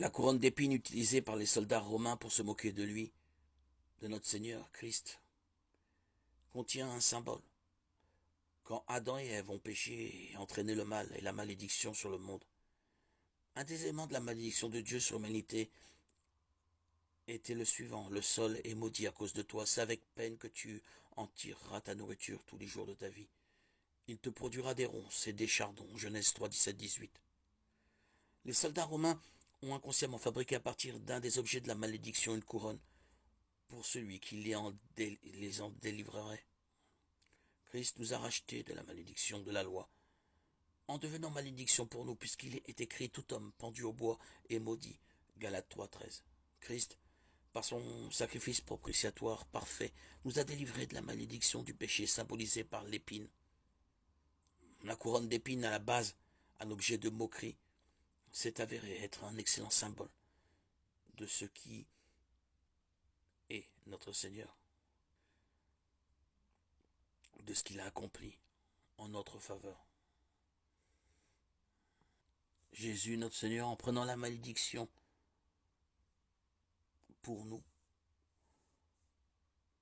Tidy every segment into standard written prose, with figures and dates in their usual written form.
La couronne d'épines utilisée par les soldats romains pour se moquer de lui, de notre Seigneur Christ, contient un symbole. Quand Adam et Ève ont péché et entraîné le mal et la malédiction sur le monde, un des éléments de la malédiction de Dieu sur l'humanité était le suivant: le sol est maudit à cause de toi, c'est avec peine que tu en tireras ta nourriture tous les jours de ta vie. Il te produira des ronces et des chardons. Genèse 3, 17, 18. Les soldats romains ont inconsciemment fabriqué à partir d'un des objets de la malédiction une couronne pour celui qui les en délivrerait. Christ nous a rachetés de la malédiction de la loi, en devenant malédiction pour nous, puisqu'il est écrit: tout homme pendu au bois est maudit. Galates 3, 13. Christ, par son sacrifice propitiatoire parfait, nous a délivrés de la malédiction du péché symbolisée par l'épine. La couronne d'épines à la base, un objet de moquerie, s'est avéré être un excellent symbole de ce qui est notre Seigneur, de ce qu'il a accompli en notre faveur. Jésus, notre Seigneur, en prenant la malédiction pour nous,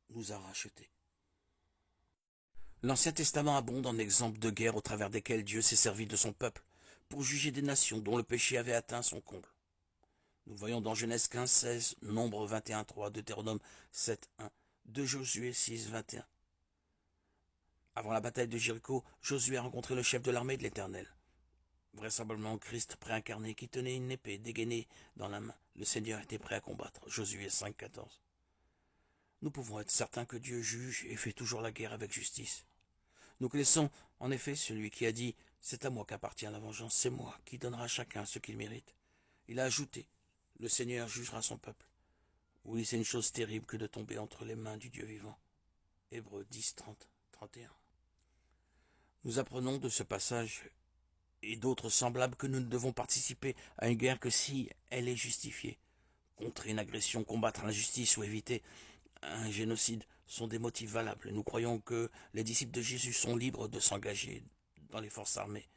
nous a rachetés. L'Ancien Testament abonde en exemples de guerres au travers desquelles Dieu s'est servi de son peuple pour juger des nations dont le péché avait atteint son comble. Nous voyons dans Genèse 15, 16, Nombre 21, 3, Deutéronome 7, 1, 2 Josué 6, 21. Avant la bataille de Jéricho, Josué a rencontré le chef de l'armée de l'Éternel, vraisemblablement Christ préincarné, qui tenait une épée dégainée dans la main. Le Seigneur était prêt à combattre. Josué 5, 14. Nous pouvons être certains que Dieu juge et fait toujours la guerre avec justice. Nous connaissons en effet celui qui a dit: c'est à moi qu'appartient la vengeance, c'est moi qui donnera à chacun ce qu'il mérite. Il a ajouté: le Seigneur jugera son peuple. Oui, c'est une chose terrible que de tomber entre les mains du Dieu vivant. Hébreux 10, 30, 31. Nous apprenons de ce passage et d'autres semblables que nous ne devons participer à une guerre que si elle est justifiée. Contrer une agression, combattre l'injustice ou éviter un génocide sont des motifs valables. Nous croyons que les disciples de Jésus sont libres de s'engager dans les forces armées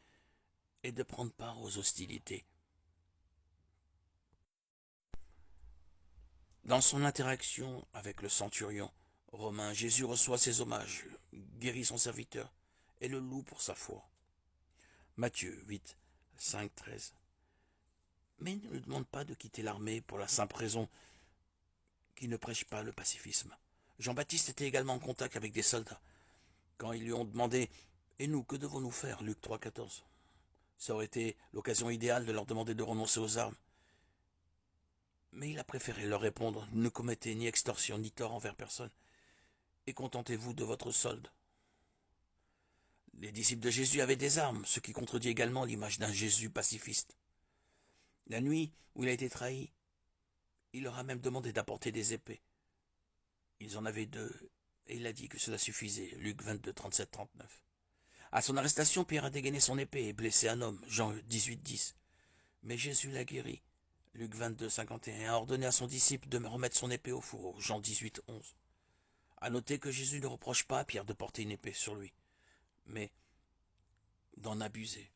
et de prendre part aux hostilités. Dans son interaction avec le centurion romain, Jésus reçoit ses hommages, guérit son serviteur et le loue pour sa foi. Matthieu 8, 5, 13. Mais il ne lui demande pas de quitter l'armée pour la simple raison qu'il ne prêche pas le pacifisme. Jean-Baptiste était également en contact avec des soldats. Quand ils lui ont demandé: et nous, que devons-nous faire? Luc 3, 14. Ça aurait été l'occasion idéale de leur demander de renoncer aux armes. Mais il a préféré leur répondre: ne commettez ni extorsion ni tort envers personne, et contentez-vous de votre solde. Les disciples de Jésus avaient des armes, ce qui contredit également l'image d'un Jésus pacifiste. La nuit où il a été trahi, il leur a même demandé d'apporter des épées. Ils en avaient 2, et il a dit que cela suffisait. Luc 22, 37, 39. À son arrestation, Pierre a dégainé son épée et blessé un homme. Jean 18, 10. Mais Jésus l'a guéri. Luc 22, 51. Et a ordonné à son disciple de remettre son épée au fourreau. Jean 18, 11. À noter que Jésus ne reproche pas à Pierre de porter une épée sur lui, mais d'en abuser.